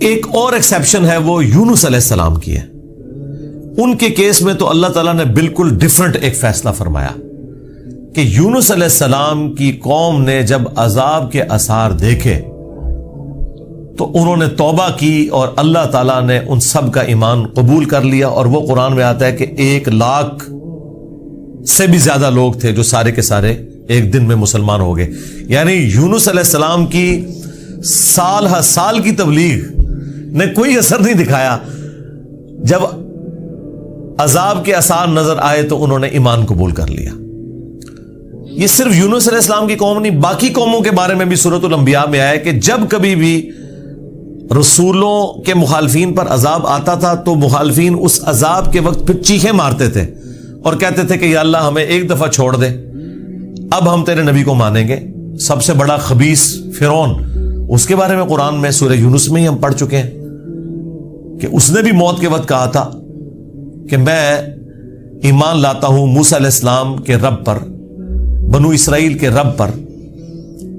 ایک اور ایکسیپشن ہے وہ یونس علیہ السلام کی ہے. ان کے کیس میں تو اللہ تعالیٰ نے بالکل ڈیفرنٹ ایک فیصلہ فرمایا کہ یونس علیہ السلام کی قوم نے جب عذاب کے آثار دیکھے تو انہوں نے توبہ کی اور اللہ تعالیٰ نے ان سب کا ایمان قبول کر لیا. اور وہ قرآن میں آتا ہے کہ 1,00,000 سے بھی زیادہ لوگ تھے جو سارے کے سارے ایک دن میں مسلمان ہو گئے. یعنی یونس علیہ السلام کی سال ہر سال کی تبلیغ نے کوئی اثر نہیں دکھایا. جب عذاب کے آثار نظر آئے تو انہوں نے ایمان قبول کر لیا. یہ صرف یونس علیہ السلام کی قوم نہیں، باقی قوموں کے بارے میں بھی سورۃ الانبیاء میں آیا کہ جب کبھی بھی رسولوں کے مخالفین پر عذاب آتا تھا تو مخالفین اس عذاب کے وقت پھر چیخیں مارتے تھے اور کہتے تھے کہ یا اللہ ہمیں ایک دفعہ چھوڑ دے، اب ہم تیرے نبی کو مانیں گے. سب سے بڑا خبیث فرعون، اس کے بارے میں قرآن میں سورہ یونس میں ہی ہم پڑھ چکے ہیں کہ اس نے بھی موت کے وقت کہا تھا کہ میں ایمان لاتا ہوں موسیٰ علیہ السلام کے رب پر، بنو اسرائیل کے رب پر.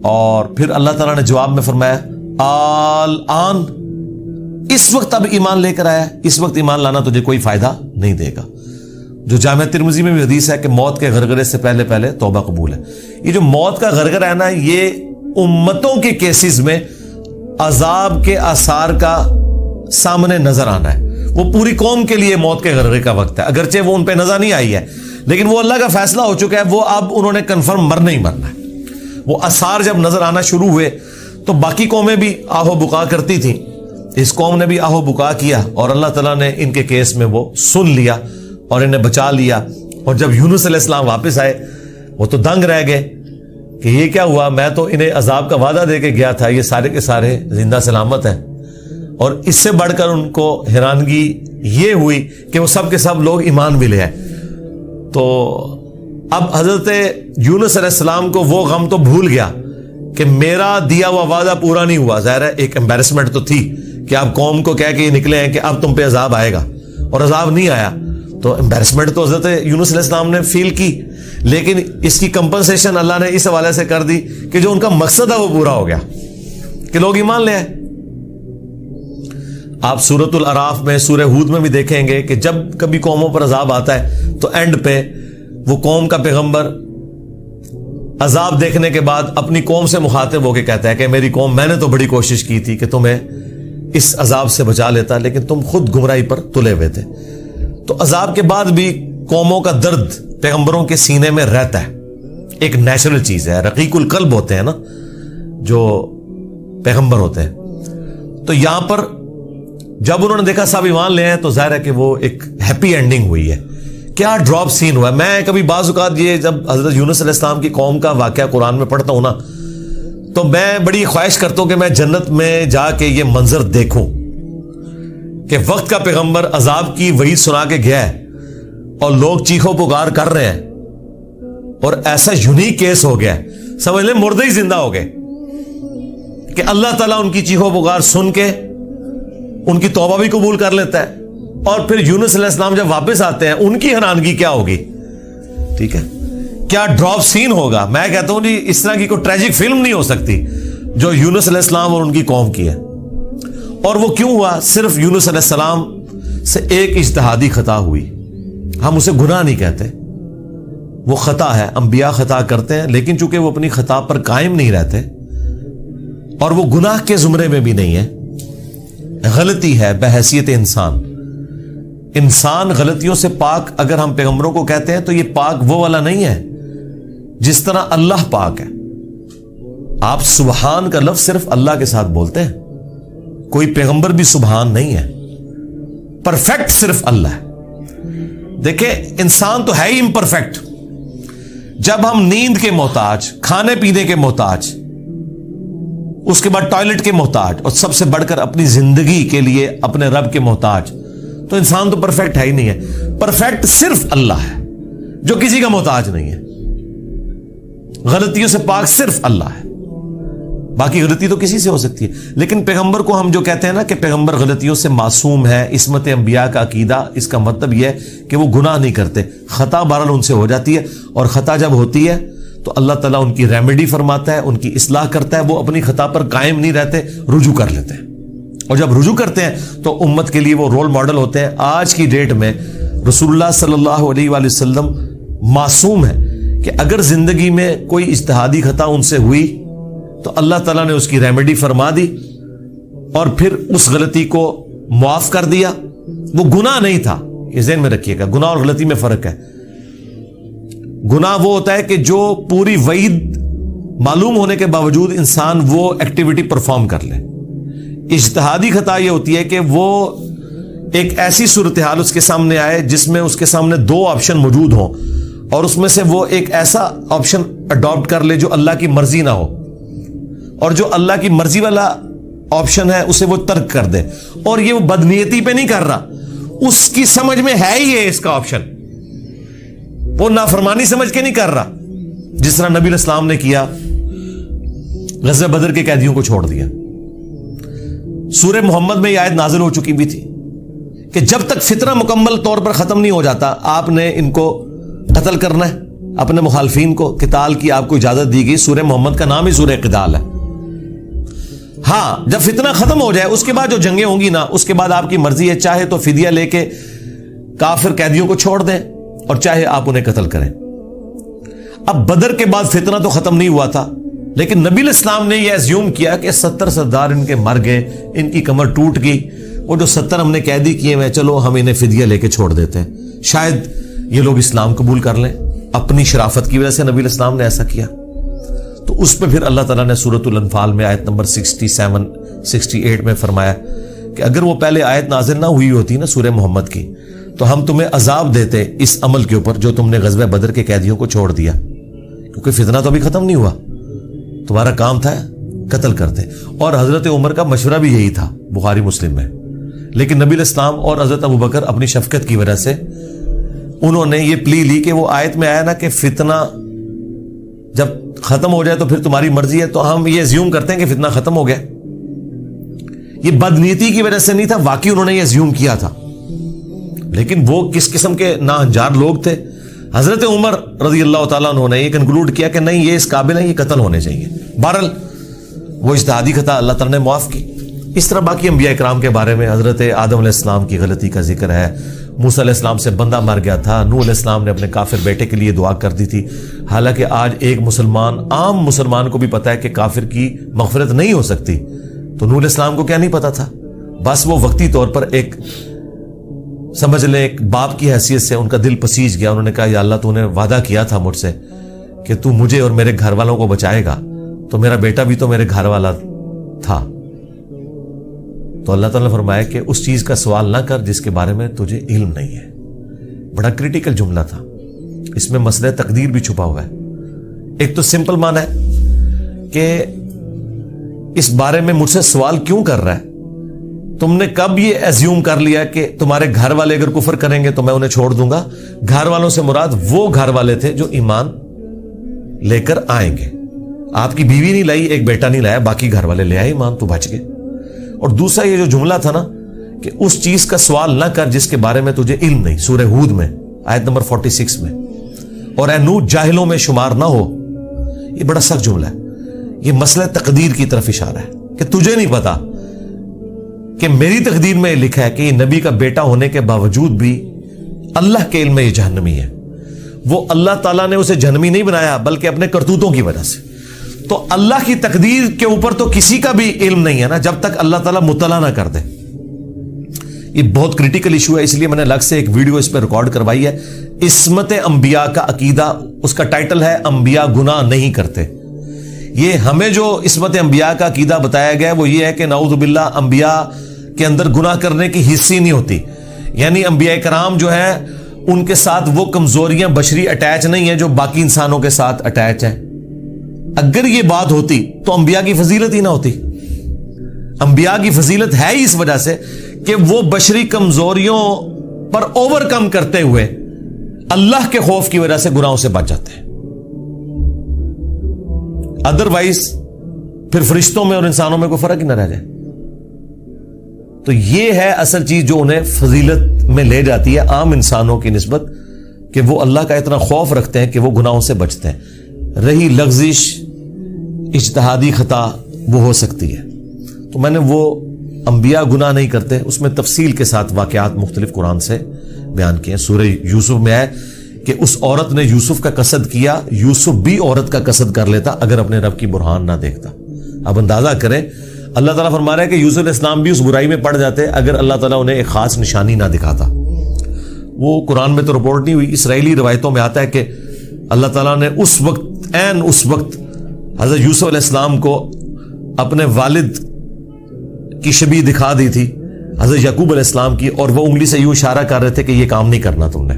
اور پھر اللہ تعالیٰ نے جواب میں فرمایا آن، اس وقت اب ایمان لے کر آیا، اس وقت ایمان لانا تجھے کوئی فائدہ نہیں دے گا. جو جامعہ ترمذی میں بھی حدیث ہے کہ موت کے غرغرے سے پہلے پہلے توبہ قبول ہے. یہ جو موت کا غرغرہ ہے نا، یہ امتوں کے کیسز میں عذاب کے آثار کا سامنے نظر آنا ہے. وہ پوری قوم کے لیے موت کے غرغرے کا وقت ہے، اگرچہ وہ ان پہ نظر نہیں آئی ہے لیکن وہ اللہ کا فیصلہ ہو چکا ہے. وہ اب انہوں نے کنفرم مرنا ہی مرنا ہے. وہ آثار جب نظر آنا شروع ہوئے تو باقی قومیں بھی آہو بکا کرتی تھیں، اس قوم نے بھی آہو بکا کیا اور اللہ تعالیٰ نے ان کے کیس میں وہ سن لیا اور انہیں بچا لیا. اور جب یونس علیہ السلام واپس آئے وہ تو دنگ رہ گئے کہ یہ کیا ہوا، میں تو انہیں عذاب کا وعدہ دے کے گیا تھا، یہ سارے کے سارے زندہ سلامت ہیں. اور اس سے بڑھ کر ان کو حیرانگی یہ ہوئی کہ وہ سب کے سب لوگ ایمان بھی لے آئے. تو اب حضرت یونس علیہ السلام کو وہ غم تو بھول گیا کہ میرا دیا ہوا وعدہ پورا نہیں ہوا. ظاہر ہے ایک امبیرسمنٹ تو تھی کہ آپ قوم کو کہہ کے یہ نکلے ہیں کہ اب تم پہ عذاب آئے گا اور عذاب نہیں آیا. تو امبیرسمنٹ تو حضرت یونس علیہ السلام نے فیل کی، لیکن اس کی کمپنسیشن اللہ نے اس حوالے سے کر دی کہ جو ان کا مقصد ہے وہ پورا ہو گیا کہ لوگ ایمان لے آئے. آپ سورۃ الاعراف میں، سورہ ہود میں بھی دیکھیں گے کہ جب کبھی قوموں پر عذاب آتا ہے تو اینڈ پہ وہ قوم کا پیغمبر عذاب دیکھنے کے بعد اپنی قوم سے مخاطب ہو کے کہتا ہے کہ میری قوم، میں نے تو بڑی کوشش کی تھی کہ تمہیں اس عذاب سے بچا لیتا لیکن تم خود گمراہی پر تلے ہوئے تھے. تو عذاب کے بعد بھی قوموں کا درد پیغمبروں کے سینے میں رہتا ہے، ایک نیچرل چیز ہے. رقیق القلب ہوتے ہیں نا جو پیغمبر ہوتے ہیں. تو یہاں پر جب انہوں نے دیکھا سب ایمان لے ہیں تو ظاہر ہے کہ وہ ایک ہیپی اینڈنگ ہوئی ہے. کیا ڈراپ سین ہوا ہے. میں کبھی بعض اوقات یہ جب حضرت یونس علیہ السلام کی قوم کا واقعہ قرآن میں پڑھتا ہوں نا تو میں بڑی خواہش کرتا ہوں کہ میں جنت میں جا کے یہ منظر دیکھوں کہ وقت کا پیغمبر عذاب کی وحی سنا کے گیا ہے اور لوگ چیخو پکار کر رہے ہیں اور ایسا یونیک کیس ہو گیا ہے، سمجھ لیں مردے ہی زندہ ہو گئے کہ اللہ تعالیٰ ان کی چیخو پکار سن کے ان کی توبہ بھی قبول کر لیتا ہے. اور پھر یونس علیہ السلام جب واپس آتے ہیں ان کی حیرانگی کیا ہوگی. ٹھیک ہے، کیا ڈراپ سین ہوگا. میں کہتا ہوں جی اس طرح کی کوئی ٹریجک فلم نہیں ہو سکتی جو یونس علیہ السلام اور ان کی قوم کی ہے. اور وہ کیوں ہوا؟ صرف یونس علیہ السلام سے ایک اجتہادی خطا ہوئی. ہم اسے گناہ نہیں کہتے، وہ خطا ہے. انبیاء خطا کرتے ہیں لیکن چونکہ وہ اپنی خطا پر قائم نہیں رہتے اور وہ گناہ کے زمرے میں بھی نہیں ہے، غلطی ہے بحیثیت انسان. انسان غلطیوں سے پاک اگر ہم پیغمبروں کو کہتے ہیں تو یہ پاک وہ والا نہیں ہے جس طرح اللہ پاک ہے. آپ سبحان کا لفظ صرف اللہ کے ساتھ بولتے ہیں، کوئی پیغمبر بھی سبحان نہیں ہے. پرفیکٹ صرف اللہ ہے. دیکھیں انسان تو ہے ہی امپرفیکٹ. جب ہم نیند کے محتاج، کھانے پینے کے محتاج، اس کے بعد ٹوائلٹ کے محتاج اور سب سے بڑھ کر اپنی زندگی کے لیے اپنے رب کے محتاج، تو انسان تو پرفیکٹ ہے ہی نہیں ہے. پرفیکٹ صرف اللہ ہے جو کسی کا محتاج نہیں ہے. غلطیوں سے پاک صرف اللہ ہے، باقی غلطی تو کسی سے ہو سکتی ہے. لیکن پیغمبر کو ہم جو کہتے ہیں نا کہ پیغمبر غلطیوں سے معصوم ہے، عصمت انبیاء کا عقیدہ، اس کا مطلب یہ ہے کہ وہ گناہ نہیں کرتے. خطا بہرحال ان سے ہو جاتی ہے اور خطا جب ہوتی ہے تو اللہ تعالیٰ ان کی ریمیڈی فرماتا ہے، ان کی اصلاح کرتا ہے. وہ اپنی خطا پر قائم نہیں رہتے، رجوع کر لیتے ہیں اور جب رجوع کرتے ہیں تو امت کے لیے وہ رول ماڈل ہوتے ہیں. آج کی ڈیٹ میں رسول اللہ صلی اللہ علیہ وآلہ وسلم معصوم ہے کہ اگر زندگی میں کوئی اجتہادی خطا ان سے ہوئی تو اللہ تعالیٰ نے اس کی ریمیڈی فرما دی اور پھر اس غلطی کو معاف کر دیا. وہ گناہ نہیں تھا, یہ ذہن میں رکھیے گا. گناہ اور غلطی میں فرق ہے. گناہ وہ ہوتا ہے کہ جو پوری وعید معلوم ہونے کے باوجود انسان وہ ایکٹیویٹی پرفارم کر لے. اجتہادی خطا یہ ہوتی ہے کہ وہ ایک ایسی صورتحال اس کے سامنے آئے جس میں اس کے سامنے دو آپشن موجود ہوں اور اس میں سے وہ ایک ایسا آپشن اڈاپٹ کر لے جو اللہ کی مرضی نہ ہو, اور جو اللہ کی مرضی والا آپشن ہے اسے وہ ترک کر دے. اور یہ وہ بدنیتی پہ نہیں کر رہا, اس کی سمجھ میں ہے ہی ہے اس کا آپشن, وہ نافرمانی سمجھ کے نہیں کر رہا. جس طرح نبی علیہ السلام نے کیا, غزوہ بدر کے قیدیوں کو چھوڑ دیا. سورہ محمد میں یہ آیت نازل ہو چکی بھی تھی کہ جب تک فتنہ مکمل طور پر ختم نہیں ہو جاتا آپ نے ان کو قتل کرنا ہے, اپنے مخالفین کو. قتال کی آپ کو اجازت دی گئی. سورہ محمد کا نام ہی سورہ قتال ہے. ہاں, جب فتنہ ختم ہو جائے اس کے بعد جو جنگیں ہوں گی نا, اس کے بعد آپ کی مرضی ہے, چاہے تو فدیہ لے کے کافر قیدیوں کو چھوڑ دیں اور چاہے آپ انہیں قتل کریں. اب بدر کے بعد فتنہ تو ختم نہیں ہوا تھا, لیکن نبی علیہ السلام نے یہ ایزیوم کیا کہ 70 سردار ان کے مر گئے, ان کی کمر ٹوٹ گئی, وہ جو 70 ہم نے قیدی کیے ہوئے, چلو ہم انہیں فدیہ لے کے چھوڑ دیتے ہیں, شاید یہ لوگ اسلام قبول کر لیں. اپنی شرافت کی وجہ سے نبی علیہ السلام نے ایسا کیا. تو اس پہ پھر اللہ تعالیٰ نے سورۃ الانفال میں آیت نمبر 67 68 میں فرمایا کہ اگر وہ پہلے آیت نازل نہ ہوئی ہوتی نا سورہ محمد کی, تو ہم تمہیں عذاب دیتے اس عمل کے اوپر جو تم نے غزوہ بدر کے قیدیوں کو چھوڑ دیا, کیونکہ فتنہ تو ابھی ختم نہیں ہوا, تمہارا کام تھا قتل کرتے. اور حضرت عمر کا مشورہ بھی یہی تھا بخاری مسلم میں, لیکن نبی علیہ السلام اور حضرت ابوبکر اپنی شفقت کی وجہ سے انہوں نے یہ پلی لی کہ وہ آیت میں آیا نا کہ فتنہ جب ختم ہو جائے تو پھر تمہاری مرضی ہے, تو ہم یہ زیوم کرتے ہیں کہ فتنہ ختم ہو گیا. یہ بدنیتی کی وجہ سے نہیں تھا, واقعی انہوں نے یہ زیوم کیا تھا, لیکن وہ کس قسم کے ناہنجار لوگ تھے. حضرت عمر رضی اللہ تعالیٰ عنہ نے یہ کنکلوڈ کیا کہ نہیں, یہ اس قابل ہے, یہ قتل ہونے چاہیے. بہرحال وہ اجتہادی خطا اللہ تعالیٰ نے معاف کی. اس طرح باقی انبیاء کرام کے بارے میں حضرت آدم علیہ السلام کی غلطی کا ذکر ہے. موسیٰ علیہ السلام سے بندہ مر گیا تھا, نوح علیہ السلام نے اپنے کافر بیٹے کے لیے دعا کر دی تھی. حالانکہ آج ایک مسلمان, عام مسلمان کو بھی پتا ہے کہ کافر کی مغفرت نہیں ہو سکتی, تو نوح علیہ السلام کو کیا نہیں پتا تھا؟ بس وہ وقتی طور پر ایک سمجھ لیں ایک باپ کی حیثیت سے ان کا دل پسیج گیا. انہوں نے کہا یا اللہ, تو نے وعدہ کیا تھا مجھ سے کہ تو مجھے اور میرے گھر والوں کو بچائے گا, تو میرا بیٹا بھی تو میرے گھر والا تھا. تو اللہ تعالیٰ نے فرمایا کہ اس چیز کا سوال نہ کر جس کے بارے میں تجھے علم نہیں ہے. بڑا کریٹیکل جملہ تھا, اس میں مسئلہ تقدیر بھی چھپا ہوا ہے. ایک تو سمپل معنی ہے کہ اس بارے میں مجھ سے سوال کیوں کر رہا ہے, تم نے کب یہ ایزیوم کر لیا کہ تمہارے گھر والے اگر کفر کریں گے تو میں انہیں چھوڑ دوں گا. گھر والوں سے مراد وہ گھر والے تھے جو ایمان لے کر آئیں گے. آپ کی بیوی نہیں لائی, ایک بیٹا نہیں لایا, باقی گھر والے لے آئے ایمان, تو بچ گئے. اور دوسرا یہ جو جملہ تھا نا کہ اس چیز کا سوال نہ کر جس کے بارے میں تجھے علم نہیں, سورہ ہود میں آیت نمبر 46 میں, اور اے نوح جاہلوں میں شمار نہ ہو. یہ بڑا سخت جملہ ہے. یہ مسئلہ تقدیر کی طرف اشارہ ہے کہ تجھے نہیں پتا کہ میری تقدیر میں یہ لکھا ہے کہ یہ نبی کا بیٹا ہونے کے باوجود بھی اللہ کے علم میں یہ جہنمی ہے. وہ اللہ تعالیٰ نے اسے جہنمی نہیں بنایا بلکہ اپنے کرتوتوں کی وجہ سے. تو اللہ کی تقدیر کے اوپر تو کسی کا بھی علم نہیں ہے نا جب تک اللہ تعالیٰ مطلع نہ کر دے. یہ بہت کریٹیکل ایشو ہے, اس لیے میں نے الگ سے ایک ویڈیو اس پہ ریکارڈ کروائی ہے. عصمت انبیاء کا عقیدہ, اس کا ٹائٹل ہے انبیاء گناہ نہیں کرتے. یہ ہمیں جو عصمت انبیاء کا عقیدہ بتایا گیا ہے وہ یہ ہے کہ نعوذ باللہ انبیاء کے اندر گناہ کرنے کی حصی نہیں ہوتی. یعنی انبیاء کرام جو ہے ان کے ساتھ وہ کمزوریاں بشری اٹیچ نہیں ہیں جو باقی انسانوں کے ساتھ اٹیچ ہیں. اگر یہ بات ہوتی تو انبیاء کی فضیلت ہی نہ ہوتی. انبیاء کی فضیلت ہے ہی اس وجہ سے کہ وہ بشری کمزوریوں پر اوور کم کرتے ہوئے اللہ کے خوف کی وجہ سے گناہوں سے بچ جاتے ہیں. ادروائز پھر فرشتوں میں اور انسانوں میں کوئی فرق ہی نہ رہ جائے. تو یہ ہے اصل چیز جو انہیں فضیلت میں لے جاتی ہے عام انسانوں کی نسبت, کہ وہ اللہ کا اتنا خوف رکھتے ہیں کہ وہ گناہوں سے بچتے ہیں. رہی لغزش اجتہادی خطا وہ ہو سکتی ہے. تو میں نے وہ انبیاء گناہ نہیں کرتے، اس میں تفصیل کے ساتھ واقعات مختلف قرآن سے بیان کیے ہیں۔ سورہ یوسف میں ہے کہ اس عورت نے یوسف کا قصد کیا، یوسف بھی عورت کا قصد کر لیتا اگر اپنے رب کی برہان نہ دیکھتا۔ اب اندازہ کریں، اللہ تعالیٰ فرما رہا ہے کہ یوسف علیہ السلام بھی اس برائی میں پڑ جاتے اگر اللہ تعالیٰ انہیں ایک خاص نشانی نہ دکھاتا۔ وہ قرآن میں تو رپورٹ نہیں ہوئی، اسرائیلی روایتوں میں آتا ہے کہ اللہ تعالیٰ نے اس وقت حضرت یوسف علیہ السلام کو اپنے والد کی شبیہ دکھا دی تھی، حضرت یعقوب علیہ السلام کی، اور وہ انگلی سے یوں اشارہ کر رہے تھے کہ یہ کام نہیں کرنا تم نے،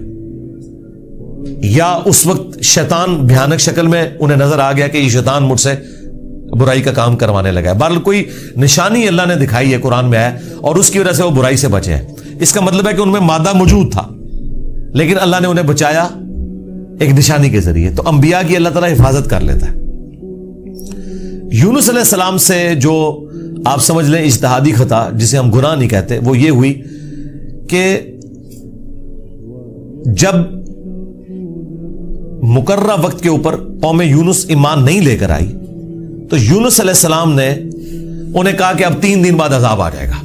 یا اس وقت شیطان بھیانک شکل میں انہیں نظر آ گیا کہ یہ شیطان مجھ سے برائی کا کام کروانے لگا ہے۔ بہرحال کوئی نشانی اللہ نے دکھائی ہے، قرآن میں ہے، اور اس کی وجہ سے وہ برائی سے بچے ہیں۔ اس کا مطلب ہے کہ ان میں مادہ موجود تھا، لیکن اللہ نے انہیں بچایا ایک نشانی کے ذریعے۔ تو انبیاء کی اللہ تعالیٰ حفاظت کر لیتا ہے۔ یونس علیہ السلام سے جو آپ سمجھ لیں اجتہادی خطا، جسے ہم گناہ نہیں کہتے، وہ یہ ہوئی کہ جب مقررہ وقت کے اوپر قوم یونس ایمان نہیں لے کر آئی تو یونس علیہ السلام نے انہیں کہا کہ اب 3 دن بعد عذاب آ جائے گا،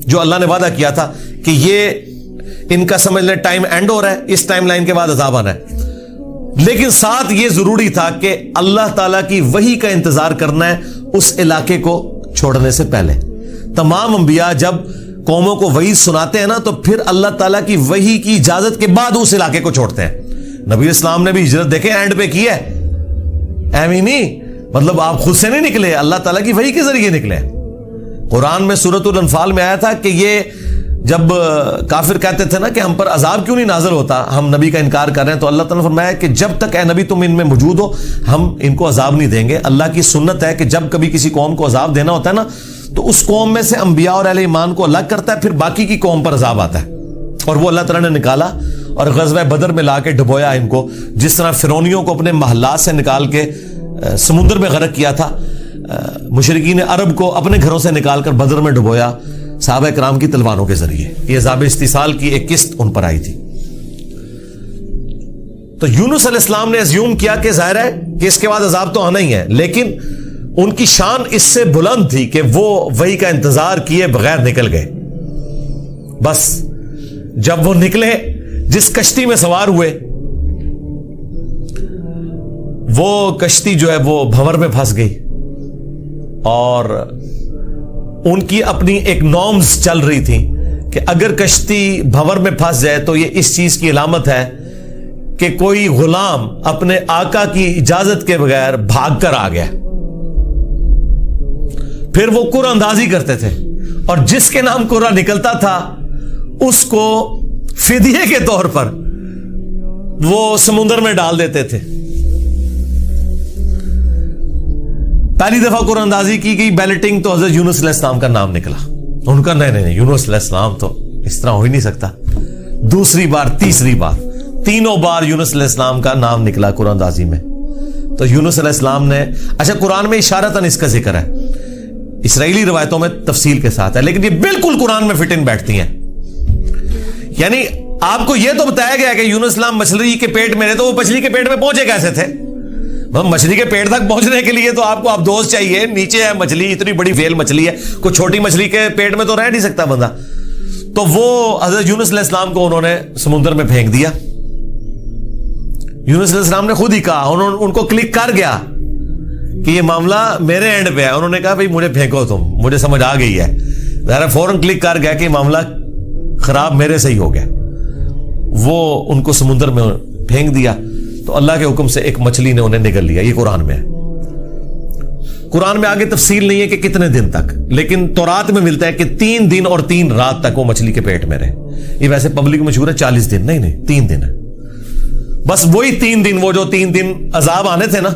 جو اللہ نے وعدہ کیا تھا کہ یہ ان کا سمجھ لیں ٹائم اینڈ ہو رہا ہے، اس ٹائم لائن کے بعد عذاب آنا ہے۔ لیکن ساتھ یہ ضروری تھا کہ اللہ تعالیٰ کی وحی کا انتظار کرنا ہے اس علاقے کو چھوڑنے سے پہلے۔ تمام انبیاء جب قوموں کو وحی سناتے ہیں نا تو پھر اللہ تعالیٰ کی وحی کی اجازت کے بعد اس علاقے کو چھوڑتے ہیں۔ نبی اسلام نے بھی ہجرت دیکھیں اینڈ پہ کی ہے، ایویں نہیں، مطلب آپ خود سے نہیں نکلے، اللہ تعالیٰ کی وحی کے ذریعے نکلے۔ قرآن میں سورۃ الانفال میں آیا تھا کہ یہ جب کافر کہتے تھے نا کہ ہم پر عذاب کیوں نہیں نازل ہوتا، ہم نبی کا انکار کر رہے ہیں، تو اللہ تعالیٰ نے فرمایا کہ جب تک اے نبی تم ان میں موجود ہو ہم ان کو عذاب نہیں دیں گے۔ اللہ کی سنت ہے کہ جب کبھی کسی قوم کو عذاب دینا ہوتا ہے نا تو اس قوم میں سے انبیاء اور اہل ایمان کو الگ کرتا ہے، پھر باقی کی قوم پر عذاب آتا ہے، اور وہ اللہ تعالیٰ نے نکالا اور غزوہ بدر میں لا کے ڈبویا ان کو، جس طرح فرعونیوں کو اپنے محلات سے نکال کے سمندر میں غرق کیا تھا، مشرکین عرب کو اپنے گھروں سے نکال کر بدر میں ڈبویا صحابہ کرام کی تلواروں کے ذریعے۔ یہ عذاب استیصال کی ایک قسط ان پر آئی تھی۔ تو یونس علیہ السلام نے اسیوم کیا کہ ظاہر ہے کہ اس کے بعد عذاب تو آنا ہی ہے، لیکن ان کی شان اس سے بلند تھی کہ وہ وحی کا انتظار کیے بغیر نکل گئے۔ بس جب وہ نکلے، جس کشتی میں سوار ہوئے، وہ کشتی جو ہے وہ بھنور میں پھنس گئی، اور ان کی اپنی ایک نارمز چل رہی تھی کہ اگر کشتی بھنور میں پھنس جائے تو یہ اس چیز کی علامت ہے کہ کوئی غلام اپنے آقا کی اجازت کے بغیر بھاگ کر آ گیا۔ پھر وہ قرعہ اندازی کرتے تھے، اور جس کے نام قرعہ نکلتا تھا اس کو فدیے کے طور پر وہ سمندر میں ڈال دیتے تھے۔ پہلی دفعہ قرآن اندازی کی گئی، بیلٹنگ، تو حضرت یونس علیہ السلام کا نام نکلا۔ ان کا نہیں یونس علیہ السلام تو اس طرح ہو ہی نہیں سکتا۔ دوسری بار، تیسری بار، تینوں بار یونس علیہ السلام کا نام نکلا قرآن اندازی میں۔ تو یونس علیہ السلام نے، اچھا قرآن میں اشارتاً اس کا ذکر ہے، اسرائیلی روایتوں میں تفصیل کے ساتھ ہے، لیکن یہ بالکل قرآن میں فٹ ان بیٹھتی ہیں۔ یعنی آپ کو یہ تو بتایا گیا کہ یونس السلام مچھلی کے پیٹ میں رہے، تو وہ مچھلی کے پیٹ میں پہنچے کیسے تھے؟ مچھلی کے پیٹ تک پہنچنے کے لیے تو آپ کو ابدوز چاہیے، نیچے ہے مچھلی، اتنی بڑی ویل مچھلی ہے، کوئی چھوٹی مچھلی کے پیٹ میں تو رہ نہیں سکتا بندہ۔ تو وہ حضرت یونس علیہ السلام کو انہوں نے سمندر میں پھینک دیا۔ یونس علیہ السلام نے خود ہی کہا، ان کو کلک کر گیا کہ یہ معاملہ میرے اینڈ پہ ہے۔ انہوں نے کہا بھائی مجھے پھینکو، تم، مجھے سمجھ آ گئی ہے، ذرا فوراً کلک کر گیا کہ معاملہ خراب میرے سے ہی ہو گیا۔ وہ ان کو سمندر میں پھینک دیا تو اللہ کے حکم سے ایک مچھلی نے انہیں نگل لیا۔ یہ قرآن میں ہے۔ قرآن میں آگے تفصیل نہیں ہے کہ کتنے دن تک، لیکن تورات میں ملتا ہے کہ 3 دن اور 3 رات تک وہ مچھلی کے پیٹ میں رہے۔ یہ ویسے پبلک مشہور ہے 40 دن، نہیں 3 دن ہے بس۔ وہی 3 دن، وہ جو 3 دن عذاب آنے تھے نا،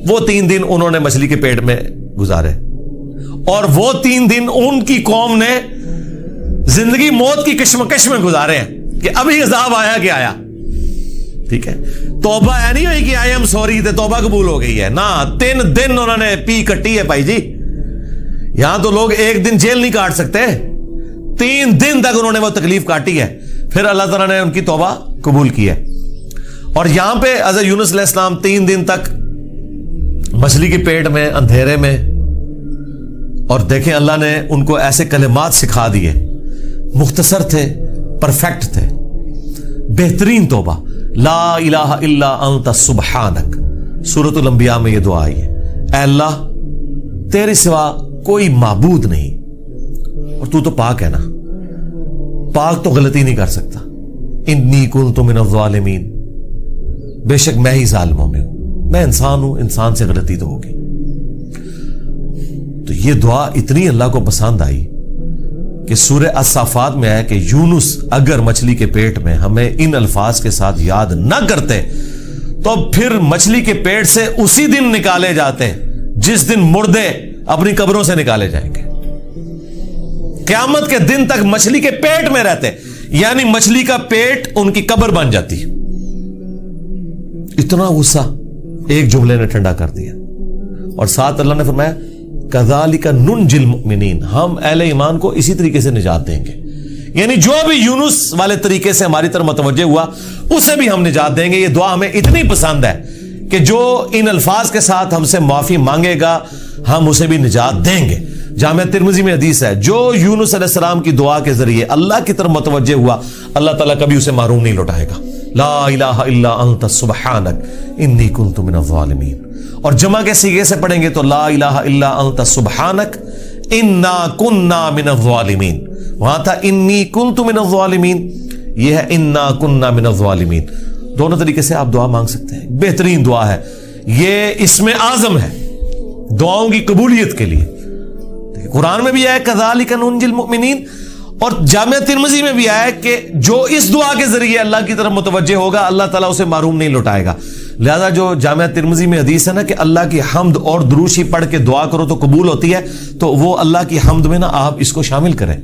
وہ 3 دن انہوں نے مچھلی کے پیٹ میں گزارے، اور وہ 3 دن ان کی قوم نے زندگی موت کی کشمکش میں گزارے ہیں کہ ابھی عذاب آیا کہ آیا۔ ٹھیک ہے، توبہ ہے نہیں ہوئی کہ آئی ایم سوری تے توبہ قبول ہو گئی ہے، نہ 3 دن انہوں نے پی کٹی ہے بھائی جی۔ یہاں تو لوگ 1 دن جیل نہیں کاٹ سکتے، 3 دن تک انہوں نے وہ تکلیف کاٹی ہے، پھر اللہ تعالیٰ نے ان کی توبہ قبول کی ہے۔ اور یہاں پہ حضرت یونس علیہ السلام 3 دن تک مچھلی کے پیٹ میں، اندھیرے میں، اور دیکھیں اللہ نے ان کو ایسے کلمات سکھا دیے، مختصر تھے، پرفیکٹ تھے، بہترین توبہ، لا الہ الا انت سبحانک۔ سورۃ الانبیاء میں یہ دعا آئی ہے، اے اللہ تیرے سوا کوئی معبود نہیں، اور تو پاک ہے نا، پاک تو غلطی نہیں کر سکتا، انی کنت من الظالمین، بے شک میں ہی ظالموں میں ہوں، میں انسان ہوں، انسان سے غلطی تو ہوگی۔ تو یہ دعا اتنی اللہ کو پسند آئی کہ سورہ الصافات میں ہے کہ یونس اگر مچھلی کے پیٹ میں ہمیں ان الفاظ کے ساتھ یاد نہ کرتے تو پھر مچھلی کے پیٹ سے اسی دن نکالے جاتے جس دن مردے اپنی قبروں سے نکالے جائیں گے، قیامت کے دن تک مچھلی کے پیٹ میں رہتے، یعنی مچھلی کا پیٹ ان کی قبر بن جاتی۔ اتنا غصہ ایک جملے نے ٹھنڈا کر دیا، اور ساتھ اللہ نے فرمایا کذالک ننجی المؤمنین، ہم اہل ایمان کو اسی طریقے سے نجات دیں گے، یعنی جو بھی یونس والے طریقے سے ہماری طرف متوجہ ہوا اسے بھی ہم نجات دیں گے۔ یہ دعا ہمیں اتنی پسند ہے کہ جو ان الفاظ کے ساتھ ہم سے معافی مانگے گا ہم اسے بھی نجات دیں گے۔ جامع ترمذی میں حدیث ہے، جو یونس علیہ السلام کی دعا کے ذریعے اللہ کی طرف متوجہ ہوا اللہ تعالیٰ کبھی اسے محروم نہیں لوٹائے گا۔ لا الہ الا انت سبحانک انی کنت من الظالمین، اور جمع کے سیغے سے پڑھیں گے تو لا الہ الا انت سبحانک انا کننا من الظالمین، وہاں تھا انی کنت من الظالمین، یہ ہے انا کننا من الظالمین۔ دونوں طریقے سے آپ دعا مانگ سکتے ہیں، بہترین دعا ہے یہ، اسم اعظم ہے دعاؤں کی قبولیت کے لیے۔ قرآن میں بھی آیا کذالک ننجی المؤمنین، اور جامع ترمذی میں بھی آیا کہ جو اس دعا کے ذریعے اللہ کی طرف متوجہ ہوگا اللہ تعالیٰ اسے محروم نہیں لوٹائے گا۔ لہذا جو جامع ترمذی میں حدیث ہے نا کہ اللہ کی حمد اور دروشی پڑھ کے دعا کرو تو قبول ہوتی ہے، تو وہ اللہ کی حمد میں نا آپ اس کو شامل کریں،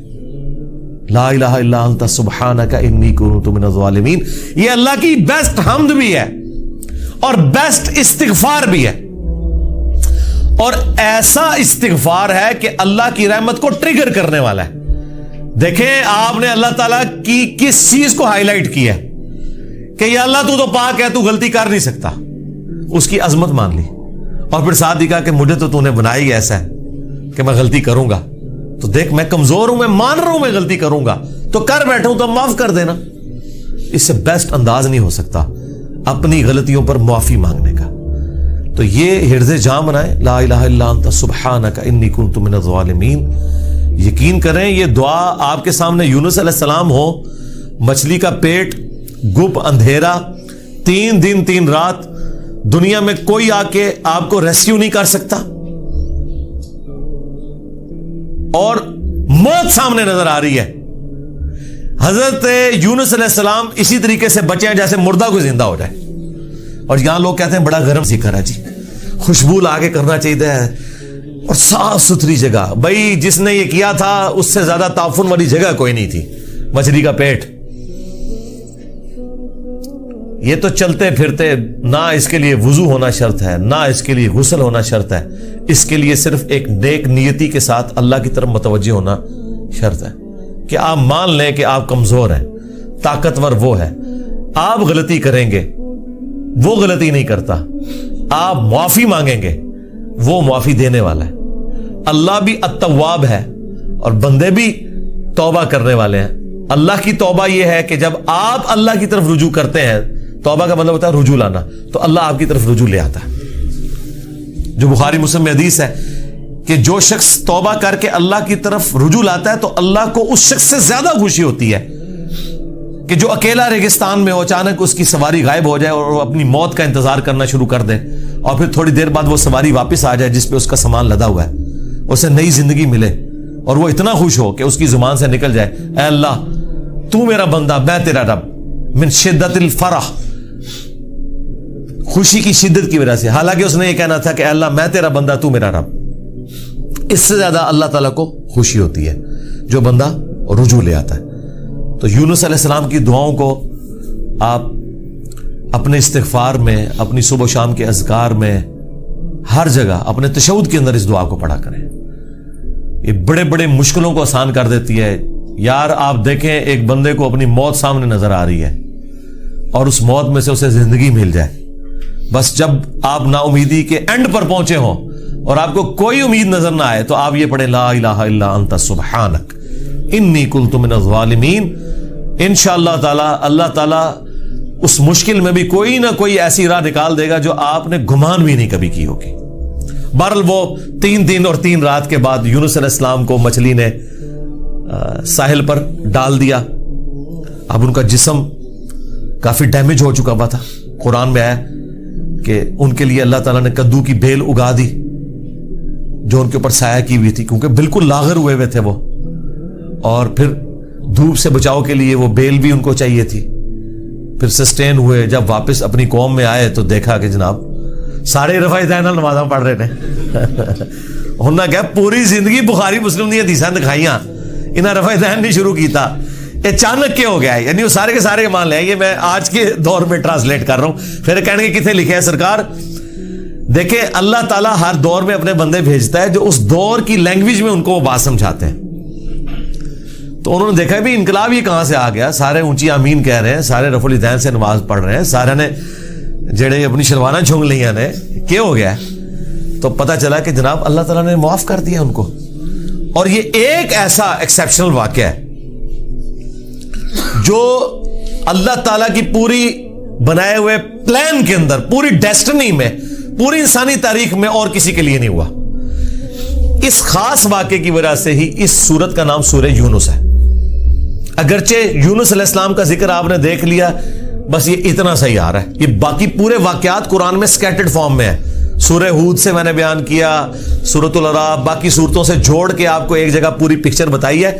لا الہ الا انت سبحانک انی کنت من الظالمین۔ یہ اللہ کی بیسٹ حمد بھی ہے اور بیسٹ استغفار بھی ہے، اور ایسا استغفار ہے کہ اللہ کی رحمت کو ٹریگر کرنے والا ہے۔ دیکھیں آپ نے اللہ تعالیٰ کی کس چیز کو ہائی لائٹ کیا ہے کہ یا اللہ تو پاک ہے، تو غلطی کر نہیں سکتا، اس کی عظمت مان لی، اور پھر ساتھ ہی کہا کہ مجھے تو نے بنایا ہی ایسا ہے کہ میں غلطی کروں گا، تو دیکھ میں کمزور ہوں، میں مان رہا ہوں میں غلطی کروں گا، تو کر بیٹھا ہوں تو معاف کر دینا۔ اس سے بیسٹ انداز نہیں ہو سکتا اپنی غلطیوں پر معافی مانگنے کا۔ تو یہ حرز جاں بنائیں، لا الہ الا انت سبحانک انی کنت من الظالمین۔ یقین کریں یہ دعا آپ کے سامنے یونس علیہ السلام ہو، مچھلی کا پیٹ، گپ اندھیرا، 3 دن 3 رات، دنیا میں کوئی آ کے آپ کو ریسکیو نہیں کر سکتا، اور موت سامنے نظر آ رہی ہے۔ حضرت یونس علیہ السلام اسی طریقے سے بچے ہیں جیسے مردہ کوئی زندہ ہو جائے، اور یہاں لوگ کہتے ہیں بڑا گرم ذکر ہے جی، خوشبو لا کے کرنا چاہیے، اور صاف ستھری جگہ۔ بھائی جس نے یہ کیا تھا اس سے زیادہ تعفن والی جگہ کوئی نہیں تھی، مچھلی کا پیٹ۔ یہ تو چلتے پھرتے، نہ اس کے لیے وضو ہونا شرط ہے، نہ اس کے لیے غسل ہونا شرط ہے، اس کے لیے صرف ایک نیک نیتی کے ساتھ اللہ کی طرف متوجہ ہونا شرط ہے کہ آپ مان لیں کہ آپ کمزور ہیں، طاقتور وہ ہے، آپ غلطی کریں گے وہ غلطی نہیں کرتا، آپ معافی مانگیں گے وہ معافی دینے والا ہے۔ اللہ بھی التواب ہے اور بندے بھی توبہ کرنے والے ہیں۔ اللہ کی توبہ یہ ہے کہ جب آپ اللہ کی طرف رجوع کرتے ہیں، توبہ کا مطلب ہوتا ہے رجوع لانا، تو اللہ آپ کی طرف رجوع لے آتا ہے۔ جو بخاری مسلم میں حدیث ہے کہ جو شخص توبہ کر کے اللہ کی طرف رجوع لاتا ہے تو اللہ کو اس شخص سے زیادہ خوشی ہوتی ہے کہ جو اکیلا ریگستان میں ہو، اچانک اس کی سواری غائب ہو جائے اور وہ اپنی موت کا انتظار کرنا شروع کر دے، اور پھر تھوڑی دیر بعد وہ سواری واپس آ جائے جس پہ اس کا سامان لدا ہوا ہے، اسے نئی زندگی ملے، اور وہ اتنا خوش ہو کہ اس کی زبان سے نکل جائے اے اللہ تو میرا بندہ میں تیرا رب، من شدت الفرح، خوشی کی شدت کی وجہ سے، حالانکہ اس نے یہ کہنا تھا کہ اے اللہ میں تیرا بندہ تو میرا رب۔ اس سے زیادہ اللہ تعالیٰ کو خوشی ہوتی ہے جو بندہ رجوع لے آتا ہے۔ تو یونس علیہ السلام کی دعاؤں کو آپ اپنے استغفار میں، اپنی صبح و شام کے اذکار میں، ہر جگہ اپنے تشہد کے اندر اس دعا کو پڑھا کریں۔ یہ بڑے بڑے مشکلوں کو آسان کر دیتی ہے۔ یار آپ دیکھیں ایک بندے کو اپنی موت سامنے نظر آ رہی ہے اور اس موت میں سے اسے زندگی مل جائے، بس جب آپ نا امیدی کے اینڈ پر پہنچے ہوں اور آپ کو کوئی امید نظر نہ آئے تو آپ یہ پڑھیں لا الہ الا انت سبحانک انی کنت من الظالمین. انشاءاللہ تعالی اللہ تعالی اس مشکل میں بھی کوئی نہ کوئی ایسی راہ نکال دے گا جو آپ نے گمان بھی نہیں کبھی کی ہوگی. بہرحال وہ 3 دن اور 3 رات کے بعد یونس علیہ السلام کو مچھلی نے ساحل پر ڈال دیا. اب ان کا جسم کافی ڈیمیج ہو چکا ہوا تھا. قرآن میں آیا کہ ان کے لیے اللہ تعالیٰ نے کدو کی بیل اگا دی جو ان کے اوپر سایہ کی ہوئی تھی, کیونکہ بالکل لاغر ہوئے تھے وہ, اور پھر دھوپ سے بچاؤ کے لیے وہ بیل بھی ان کو چاہیے تھی. پھر سسٹین ہوئے, جب واپس اپنی قوم میں آئے تو دیکھا کہ جناب سارے رفع دین نمازاں پڑھ رہے تھے. انہوں نے کہا پوری زندگی بخاری مسلم دی حدیثاں دکھائیاں, انہیں رفع دین نہیں شروع کیتا, اچانک کیا ہو گیا ہے؟ یعنی وہ سارے کے سارے مان لیں. یہ میں آج کے دور میں ٹرانسلیٹ کر رہا ہوں. پھر کہنے کے کتنے لکھے ہیں سرکار, دیکھیں اللہ تعالیٰ ہر دور میں اپنے بندے بھیجتا ہے جو اس دور کی لینگویج میں ان کو وہ بات سمجھاتے ہیں. تو انہوں نے دیکھا بھی انقلاب یہ کہاں سے آ گیا, سارے اونچی آمین کہہ رہے ہیں, سارے رفع الیدین سے نماز پڑھ رہے ہیں, سارے نے جڑے اپنی شلوانہ جھونگ لیا نے, کیا ہو گیا؟ تو پتہ چلا کہ جناب اللہ تعالیٰ نے معاف کر دیا ان کو. اور یہ ایک ایسا ایکسیپشنل واقعہ ہے جو اللہ تعالیٰ کی پوری بنائے ہوئے پلان کے اندر, پوری ڈیسٹنی میں, پوری انسانی تاریخ میں اور کسی کے لیے نہیں ہوا. اس خاص واقعے کی وجہ سے ہی اس سورت کا نام سورہ یونس ہے. اگرچہ یونس علیہ السلام کا ذکر آپ نے دیکھ لیا, بس یہ اتنا صحیح آ رہا ہے. یہ باقی پورے واقعات قرآن میں سکیٹرڈ فارم میں ہے. سورہ ہود سے میں نے بیان کیا, سورۃ الاعراف, باقی صورتوں سے جوڑ کے آپ کو ایک جگہ پوری پکچر بتائی ہے.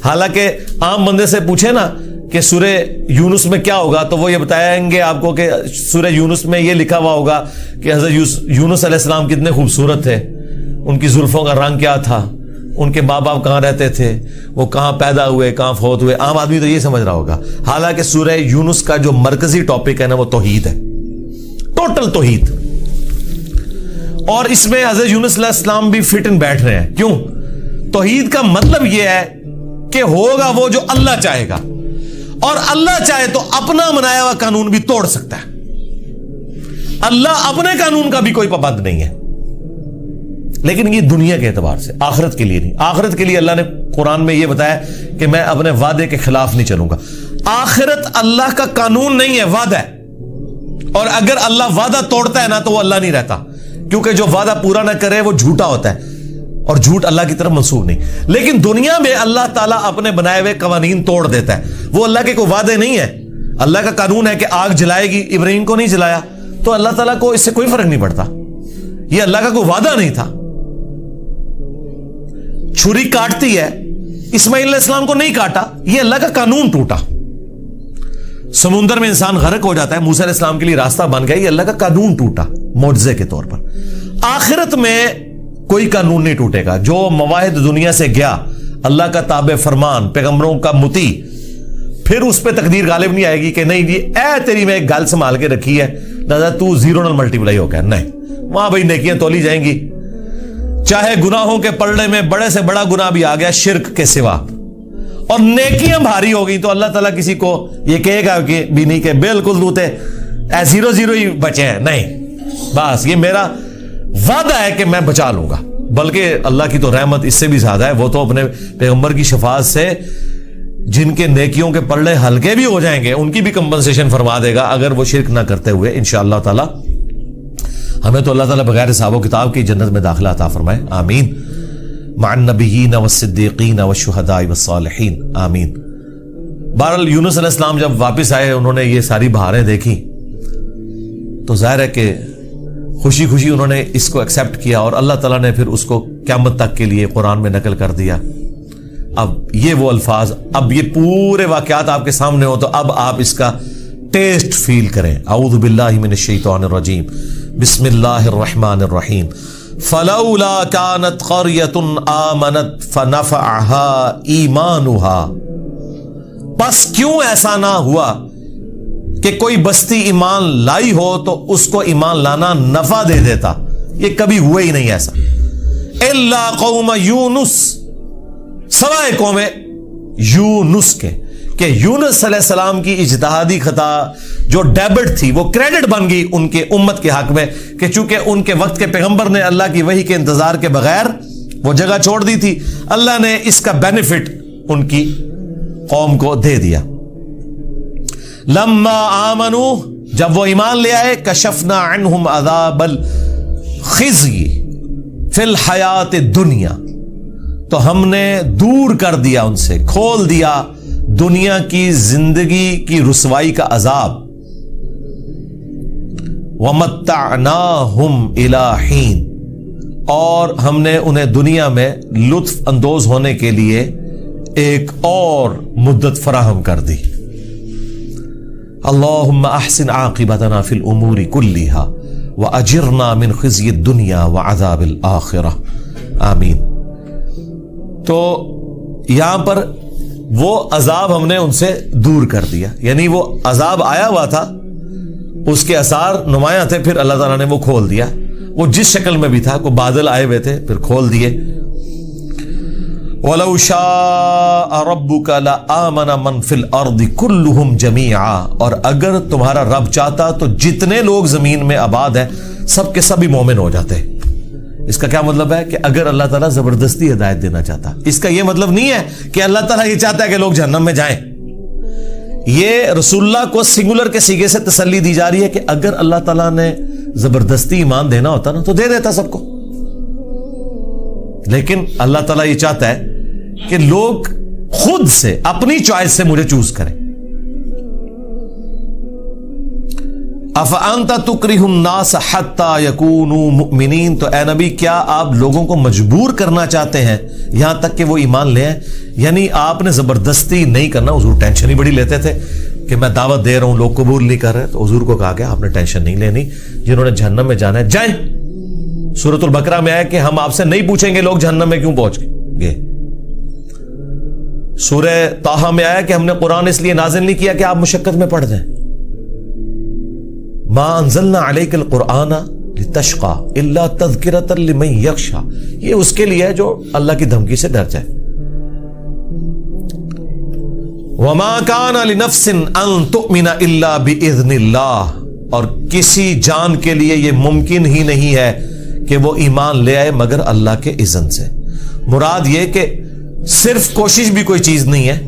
حالانکہ عام بندے سے پوچھے نا کہ سورہ یونس میں کیا ہوگا تو وہ یہ بتائیں گے آپ کو کہ سورہ یونس میں یہ لکھا ہوا ہوگا کہ حضرت یونس علیہ السلام کتنے خوبصورت تھے, ان کی زلفوں کا رنگ کیا تھا, ان کے ماں باپ کہاں رہتے تھے, وہ کہاں پیدا ہوئے, کہاں فوت ہوئے. عام آدمی تو یہ سمجھ رہا ہوگا. حالانکہ سورہ یونس کا جو مرکزی ٹاپک ہے نا وہ توحید ہے, ٹوٹل توحید. اور اس میں حضرت یونس علیہ السلام بھی فٹ ان بیٹھ رہے ہیں. کیوں؟ توحید کا مطلب یہ ہے کہ ہوگا وہ جو اللہ چاہے گا, اور اللہ چاہے تو اپنا بنایا ہوا قانون بھی توڑ سکتا ہے. اللہ اپنے قانون کا بھی کوئی پابند نہیں ہے. لیکن یہ دنیا کے اعتبار سے, آخرت کے لیے نہیں. آخرت کے لیے اللہ نے قرآن میں یہ بتایا کہ میں اپنے وعدے کے خلاف نہیں چلوں گا. آخرت اللہ کا قانون نہیں ہے, وعدہ ہے. اور اگر اللہ وعدہ توڑتا ہے نا تو وہ اللہ نہیں رہتا, کیونکہ جو وعدہ پورا نہ کرے وہ جھوٹا ہوتا ہے, اور جھوٹ اللہ کی طرف منسوب نہیں. لیکن دنیا میں اللہ تعالیٰ اپنے بنائے ہوئے قوانین توڑ دیتا ہے. وہ اللہ کے کوئی وعدے نہیں ہے. اللہ کا قانون ہے کہ آگ جلائے گی, ابراہیم کو نہیں جلایا, تو اللہ تعالیٰ کو اس سے کوئی فرق نہیں پڑتا. یہ اللہ کا کوئی وعدہ نہیں تھا. چھری کاٹتی ہے, اسماعیل علیہ السلام کو نہیں کاٹا, یہ اللہ کا قانون ٹوٹا. سمندر میں انسان غرق ہو جاتا ہے, موسیٰ علیہ السلام کے لیے راستہ بن گیا, یہ اللہ کا قانون ٹوٹا معجزے کے طور پر. آخرت میں کوئی قانون نہیں ٹوٹے گا. جو مواہد دنیا سے گیا, اللہ کا تابع فرمان, پیغمبروں کا مطیع, پھر اس پہ تقدیر غالب نہیں آئے گی کہ نہیں جی اے تیری میں ایک گل سنبھال کے رکھی ہے, دادا تو زیرو نل ملٹیپلائی ہو گیا. نہیں, وہاں بھائی نیکیاں تولی جائیں گی. چاہے گناہوں کے پلڑے میں بڑے سے بڑا گناہ بھی آ گیا شرک کے سوا, اور نیکیاں بھاری ہو گئی, تو اللہ تعالیٰ کسی کو یہ کہے گا کہ بھی نہیں کہ بالکل دوتے زیرو زیرو ہی بچے ہیں. نہیں, بس یہ میرا وعدہ ہے کہ میں بچا لوں گا. بلکہ اللہ کی تو رحمت اس سے بھی زیادہ ہے. وہ تو اپنے پیغمبر کی شفاعت سے جن کے نیکیوں کے پلڑے ہلکے بھی ہو جائیں گے ان کی بھی کمپنسیشن فرما دے گا, اگر وہ شرک نہ کرتے ہوئے. انشاءاللہ تعالی ہمیں تو اللہ تعالیٰ بغیر حساب و کتاب کی جنت میں داخلہ عطا فرمائے. آمین. مع النبیین والصدیقین والشہداء والصالحین. آمین. بہرحال یونس علیہ السلام جب واپس آئے, انہوں نے یہ ساری بہاریں دیکھی تو ظاہر ہے کہ خوشی خوشی انہوں نے اس کو ایکسیپٹ کیا, اور اللہ تعالیٰ نے پھر اس کو قیامت تک کے لیے قرآن میں نقل کر دیا. اب یہ وہ الفاظ, اب یہ پورے واقعات آپ کے سامنے ہو تو اب آپ اس کا ٹیسٹ فیل کریں. اعوذ باللہ من الشیطان الرجیم, بسم اللہ الرحمن الرحیم. فلولا كانت قرية آمنت فنفعها ایمانها, پس کیوں ایسا نہ ہوا کہ کوئی بستی ایمان لائی ہو تو اس کو ایمان لانا نفع دے دیتا. یہ کبھی ہوا ہی نہیں ایسا. الا قوم یونس, سوائے قوم یونس کے. کہ یونس علیہ السلام کی اجتہادی خطا جو ڈیبٹ تھی وہ کریڈٹ بن گئی ان کے امت کے حق میں، کہ چونکہ ان کے وقت کے پیغمبر نے اللہ کی وحی کے انتظار کے بغیر وہ جگہ چھوڑ دی تھی، اللہ نے اس کا بینیفٹ ان کی قوم کو دے دیا۔ لما آمنوا، جب وہ ایمان لے آئے، کشفنا عنہم عذاب الخزی فی الحیات الدنیا، تو ہم نے دور کر دیا ان سے، کھول دیا دنیا کی زندگی کی رسوائی کا عذاب، وَمَتَّعْنَاهُمْ إِلَىٰ حِينٍ، اور ہم نے انہیں دنیا میں لطف اندوز ہونے کے لیے ایک اور مدت فراہم کر دی۔ اللہم احسن عاقبتنا فی الامور کلہا واجرنا من خزی الدنیا وعذاب الآخرہ، آمین۔ تو یہاں پر وہ عذاب ہم نے ان سے دور کر دیا، یعنی وہ عذاب آیا ہوا تھا، اس کے اثار نمایاں تھے، پھر اللہ تعالیٰ نے وہ کھول دیا، وہ جس شکل میں بھی تھا، کوئی بادل آئے ہوئے تھے پھر کھول دیے۔ وَلَوْ شَاءَ رَبُّكَ لَآمَنَ مَنْ فِي الْأَرْضِ كُلُّهُمْ جَمِيعًا، اور اگر تمہارا رب چاہتا تو جتنے لوگ زمین میں آباد ہیں سب کے سب ہی مومن ہو جاتے۔ اس کا کیا مطلب ہے کہ اگر اللہ تعالیٰ زبردستی ہدایت دینا چاہتا، اس کا یہ مطلب نہیں ہے کہ اللہ تعالیٰ یہ چاہتا ہے کہ لوگ جہنم میں جائیں، یہ رسول اللہ کو سنگولر کے سیغے سے تسلی دی جا رہی ہے کہ اگر اللہ تعالیٰ نے زبردستی ایمان دینا ہوتا نا تو دے دیتا سب کو، لیکن اللہ تعالیٰ یہ چاہتا ہے کہ لوگ خود سے اپنی چوائس سے مجھے چوز کریں۔ افانت تکرہ الناس حتی یکونوا مؤمنین، تو اے نبی کیا آپ لوگوں کو مجبور کرنا چاہتے ہیں یہاں تک کہ وہ ایمان لے آئیں؟ یعنی آپ نے زبردستی نہیں کرنا۔ حضور ٹینشن ہی بڑی لیتے تھے کہ میں دعوت دے رہا ہوں لوگ قبول نہیں کر رہے، تو حضور کو کہا گیا آپ نے ٹینشن نہیں لینی، جنہوں نے جہنم میں جانا ہے جائیں۔ سورۃ البقرہ میں آیا کہ ہم آپ سے نہیں پوچھیں گے لوگ جہنم میں کیوں پہنچ گئے۔ سورہ طٰہٰ میں آیا کہ ہم نے قرآن اس لیے نازل نہیں کیا کہ آپ مشقت میں پڑ جائیں۔ ما انزلنا علیک القرآن لتشقى الا تذکرۃ لمن یخشی، یہ اس کے لیے ہے جو اللہ کی دھمکی سے ڈر جائے۔ وما كان لنفس ان تؤمن الا باذن اللہ، اور کسی جان کے لیے یہ ممکن ہی نہیں ہے کہ وہ ایمان لے آئے مگر اللہ کے اذن سے۔ مراد یہ کہ صرف کوشش بھی کوئی چیز نہیں ہے،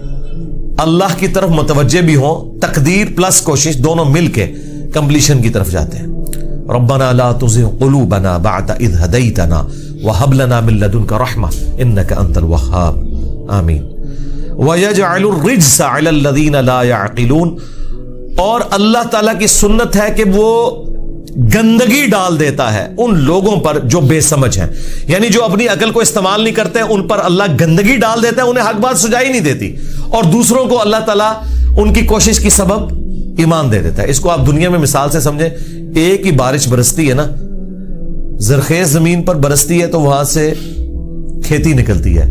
اللہ کی طرف متوجہ بھی ہوں، تقدیر پلس کوشش دونوں مل کے کمپلیشن کی طرف جاتے ہیں۔ ربنا لا تزغ قلوبنا بعد اذ ہدیتنا وہب لنا من لدنک رحمہ انک انت الوہاب، آمین۔ وَيَجْعَلُ الرِّجْسَ عَلَى الَّذِينَ لَا يَعْقِلُونَ، اور اللہ تعالیٰ کی سنت ہے کہ وہ گندگی ڈال دیتا ہے ان لوگوں پر جو بے سمجھ ہیں، یعنی جو اپنی عقل کو استعمال نہیں کرتے ان پر اللہ گندگی ڈال دیتا ہے، انہیں حق بات سجائی نہیں دیتی، اور دوسروں کو اللہ تعالیٰ ان کی کوشش کی سبب ایمان دے دیتا ہے۔ اس کو آپ دنیا میں مثال سے سمجھیں، ایک ہی بارش برستی ہے نا، زرخیز زمین پر برستی ہے تو وہاں سے کھیتی نکلتی ہے،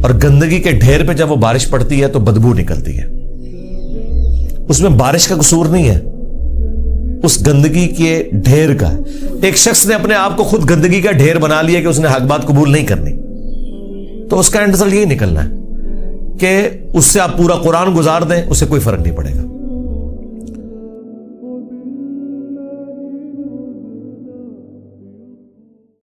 اور گندگی کے ڈھیر پہ جب وہ بارش پڑتی ہے تو بدبو نکلتی ہے۔ اس میں بارش کا قصور نہیں ہے، اس گندگی کے ڈھیر کا ہے۔ ایک شخص نے اپنے آپ کو خود گندگی کا ڈھیر بنا لیا کہ اس نے حق بات قبول نہیں کرنی، تو اس کا اینڈ رزلٹ یہی نکلنا ہے کہ اس سے آپ پورا قرآن گزار دیں، اسے کوئی فرق نہیں پڑے گا۔